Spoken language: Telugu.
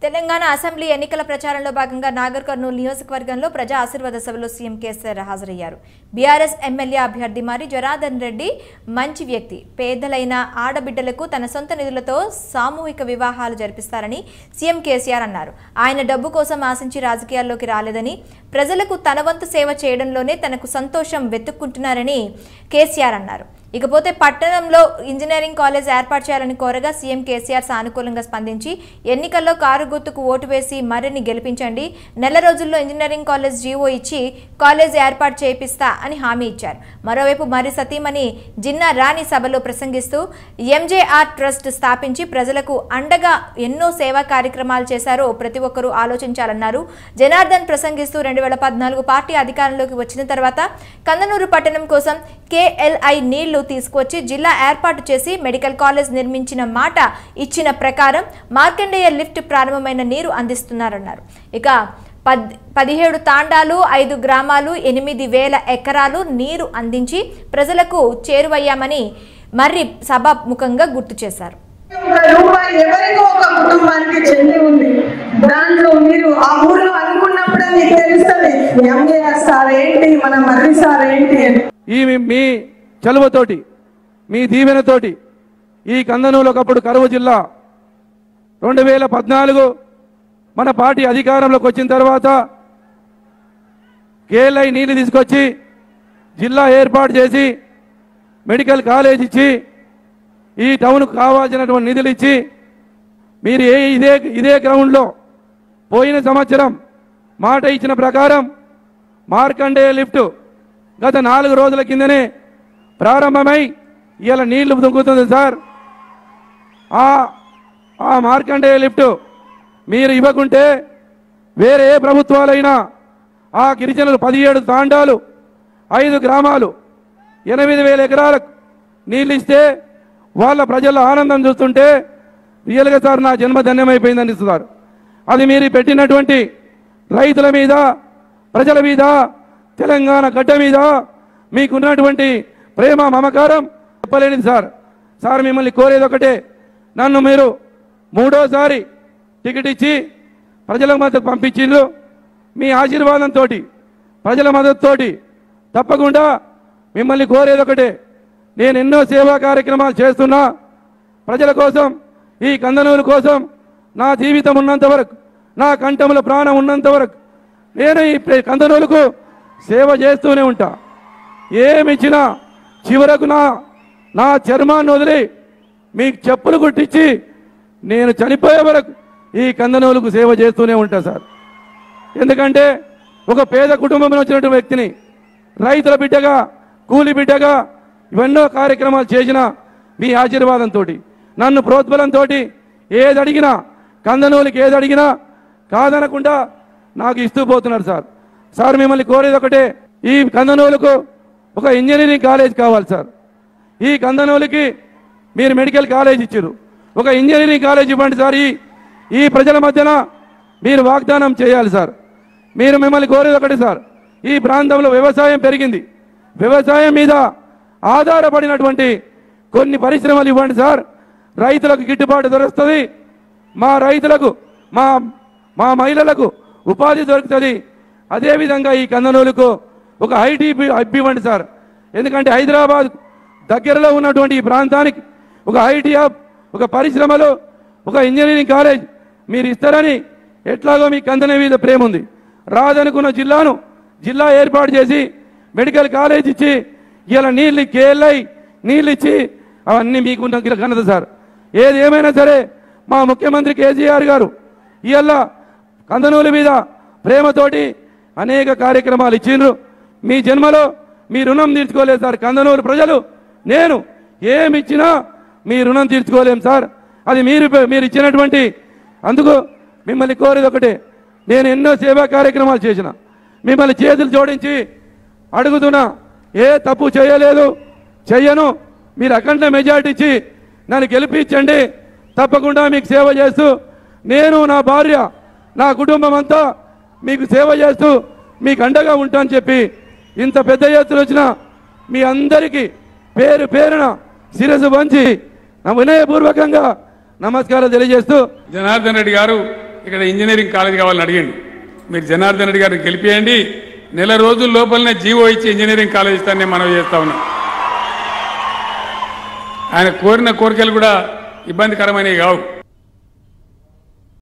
తెలంగాణ అసెంబ్లీ ఎన్నికల ప్రచారంలో భాగంగా నాగర్ కర్నూలు నియోజకవర్గంలో ప్రజా ఆశీర్వాద సభలో సీఎం కేసీఆర్ హాజరయ్యారు. బీఆర్ఎస్ ఎమ్మెల్యే అభ్యర్థి మరి జనార్దన్ రెడ్డి మంచి వ్యక్తి, పేదలైన ఆడబిడ్డలకు తన సొంత నిధులతో సామూహిక వివాహాలు జరిపిస్తారని సీఎం కేసీఆర్ అన్నారు. ఆయన డబ్బు కోసం ఆశించి రాజకీయాల్లోకి రాలేదని, ప్రజలకు తన వంతు సేవ చేయడంలోనే తనకు సంతోషం వెతుక్కుంటున్నారని కేసీఆర్ అన్నారు. ఇకపోతే పట్టణంలో ఇంజనీరింగ్ కాలేజ్ ఏర్పాటు చేయాలని కోరగా సీఎం కేసీఆర్ సానుకూలంగా స్పందించి ఎన్నికల్లో కారు గుర్తుకు ఓటు వేసి మరిని గెలిపించండి, నెల రోజుల్లో ఇంజనీరింగ్ కాలేజ్ జీవో ఇచ్చి కాలేజ్ ఏర్పాటు చేపిస్తా అని హామీ ఇచ్చారు. మరోవైపు మరి సతీమణి జిన్నా రాణి సభలో ప్రసంగిస్తూ ఎంజేఆర్ ట్రస్ట్ స్థాపించి ప్రజలకు అండగా ఎన్నో సేవా కార్యక్రమాలు చేశారో ప్రతి ఒక్కరూ ఆలోచించాలన్నారు. జనార్దన్ ప్రసంగిస్తూ 2014 పార్టీ అధికారంలోకి వచ్చిన తర్వాత కందనూరు పట్టణం కోసం KLI నీళ్లు తీసుకొచ్చి జిల్లా ఏర్పాటు చేసి మెడికల్ కాలేజ్ నిర్మించిన మాట ఇచ్చిన ప్రకారం మార్కండేయ లిఫ్ట్ ప్రారంభమైన నీరు అందిస్తున్నారన్నారు. ఇక 17 తాండాలు, 5 గ్రామాలు, 8,000 ఎకరాలు నీరు అందించి ప్రజలకు చేరువయ్యామని మర్రి సభాముఖంగా గుర్తు చేశారు. ఎవరికో ఒక కుటుంబానికి చెంది ఉంది. దాంట్లో మీరు ఆ ఊరిలో అనుకున్నప్పుడే మీకు తెలుస్తుంది ఎంజేఆర్ సార్ ఏంటి, మన మర్రి సార్ ఏంటి. ఈ మీ చలువతోటి, మీ దీవెనతోటి ఈ కందనూలు ఒకప్పుడు కరువు జిల్లా 2014 మన పార్టీ అధికారంలోకి వచ్చిన తర్వాత KLI నీళ్ళు తీసుకొచ్చి జిల్లా ఏర్పాటు చేసి మెడికల్ కాలేజ్ ఇచ్చి ఈ టౌన్కు కావాల్సినటువంటి నిధులు ఇచ్చి మీరు ఇదే గ్రౌండ్లో పోయిన సంవత్సరం మాట ఇచ్చిన ప్రకారం మార్కండేయ లిఫ్ట్ గత 4 రోజుల కిందనే ప్రారంభమై ఇలా నీళ్లు దుంకుతుంది సార్. ఆ మార్కండేయ లిఫ్ట్ మీరు ఇవ్వకుంటే వేరే ఏ ప్రభుత్వాలైనా ఆ గిరిజనులు 17 తాండాలు, 5 గ్రామాలు, 8,000 ఎకరాలకు నీళ్ళు ఇస్తే వాళ్ళ ప్రజల ఆనందం చూస్తుంటే రియల్గా సార్ నా జన్మ ధన్యమైపోయిందని ఇస్తున్నారు. అది మీరు పెట్టినటువంటి రైతుల మీద, ప్రజల మీద, తెలంగాణ గడ్డ మీద మీకున్నటువంటి ప్రేమ, మమకారం చెప్పలేనిది సార్. సార్ మిమ్మల్ని కోరేది ఒకటే, నన్ను మీరు 3వ టికెట్ ఇచ్చి ప్రజల మద్దతు పంపించిండ్రు. మీ ఆశీర్వాదంతో, ప్రజల మద్దతుతోటి తప్పకుండా మిమ్మల్ని కోరేది ఒకటే, నేను ఎన్నో సేవా కార్యక్రమాలు చేస్తున్నా ప్రజల కోసం, ఈ కందనూరు కోసం. నా జీవితం ఉన్నంత వరకు, నా కంఠంలో ప్రాణం ఉన్నంత వరకు నేను ఈ కందనూరుకు సేవ చేస్తూనే ఉంటా. ఏమిచ్చినా చివరకు నా చర్మాన్ని వదిలి మీకు చెప్పులు కుట్టించి నేను చనిపోయే వరకు ఈ కందనూరుకు సేవ చేస్తూనే ఉంటా సార్. ఎందుకంటే ఒక పేద కుటుంబంలో వచ్చినటువంటి వ్యక్తిని, రైతుల బిడ్డగా, కూలి బిడ్డగా ఇవన్నో కార్యక్రమాలు చేసిన మీ ఆశీర్వాదంతో, నన్ను ప్రోత్బలంతో ఏది అడిగినా, కందనూరుకి ఏది అడిగినా కాదనకుండా నాకు ఇస్తూ పోతున్నారు సార్. సార్ మిమ్మల్ని కోరేది ఒకటే, ఈ కందనూరుకు ఒక ఇంజనీరింగ్ కాలేజ్ కావాలి సార్. ఈ కందనూరుకి మీరు మెడికల్ కాలేజ్ ఇచ్చారు, ఒక ఇంజనీరింగ్ కాలేజ్ ఇవ్వండి సార్. ఈ ప్రజల మధ్యన మీరు వాగ్దానం చేయాలి సార్. మీరు మిమ్మల్ని కోరేది ఒకటి సార్, ఈ ప్రాంతంలో వ్యవసాయం పెరిగింది, వ్యవసాయం మీద ఆధారపడినటువంటి కొన్ని పరిశ్రమలు ఇవ్వండి సార్. రైతులకు గిట్టుబాటు దొరుకుతుంది, మా రైతులకు, మా మహిళలకు ఉపాధి దొరుకుతుంది. అదేవిధంగా ఈ కందనూరుకు ఒక ఐటీ హబ్ ఇవ్వండి సార్. ఎందుకంటే హైదరాబాద్ దగ్గరలో ఉన్నటువంటి ఈ ప్రాంతానికి ఒక ఐటీ హబ్, ఒక పరిశ్రమలు, ఒక ఇంజనీరింగ్ కాలేజ్ మీరు ఇస్తారని ఎట్లాగో మీ కందనూరు మీద ప్రేమ ఉంది. రాదనుకున్న జిల్లా ఏర్పాటు చేసి మెడికల్ కాలేజ్ ఇచ్చి ఇలా నీళ్ళు KLI నీళ్ళు ఇచ్చి అవన్నీ మీకున్న ఘనత సార్. ఏది ఏమైనా సరే మా ముఖ్యమంత్రి కేసీఆర్ గారు ఇవాళ కందనూరు మీద ప్రేమతోటి అనేక కార్యక్రమాలు ఇచ్చిండ్రు. మీ జన్మలో మీ రుణం తీర్చుకోలేదు సార్. కందనూరు ప్రజలు, నేను ఏమిచ్చినా మీ రుణం తీర్చుకోలేం సార్. అది మీరు ఇచ్చినటువంటి, అందుకు మిమ్మల్ని కోరేది ఒకటే, నేను ఎన్నో సేవా కార్యక్రమాలు చేసిన, మిమ్మల్ని చేతులు జోడించి అడుగుతున్నా, ఏ తప్పు చేయలేదు, చెయ్యను. మీరు అఖండ మెజార్టీ ఇచ్చి నన్ను గెలిపించండి. తప్పకుండా మీకు సేవ చేస్తూ, నేను, నా భార్య, నా కుటుంబం అంతా మీకు సేవ చేస్తూ మీకు అండగా ఉంటానని చెప్పి ఇంత పెద్ద ఎత్తున వచ్చిన మీ అందరికీ పేరు పేరున శిరస్సు వంచి వినయపూర్వకంగా నమస్కారాలు తెలియజేస్తూ, జనార్దన్ రెడ్డి గారు ఇక్కడ ఇంజనీరింగ్ కాలేజ్ కావాలని అడిగిండు. మీరు జనార్దన్ రెడ్డి గారిని గెలిపియండి, నెల రోజుల లోపలనే జీవో ఇచ్చి ఇంజనీరింగ్ కాలేజ్ ఇస్తానని మనం చేస్తా ఉన్నాం. ఆయన కోరిన కోరికలు కూడా ఇబ్బందికరమైనవి కావు.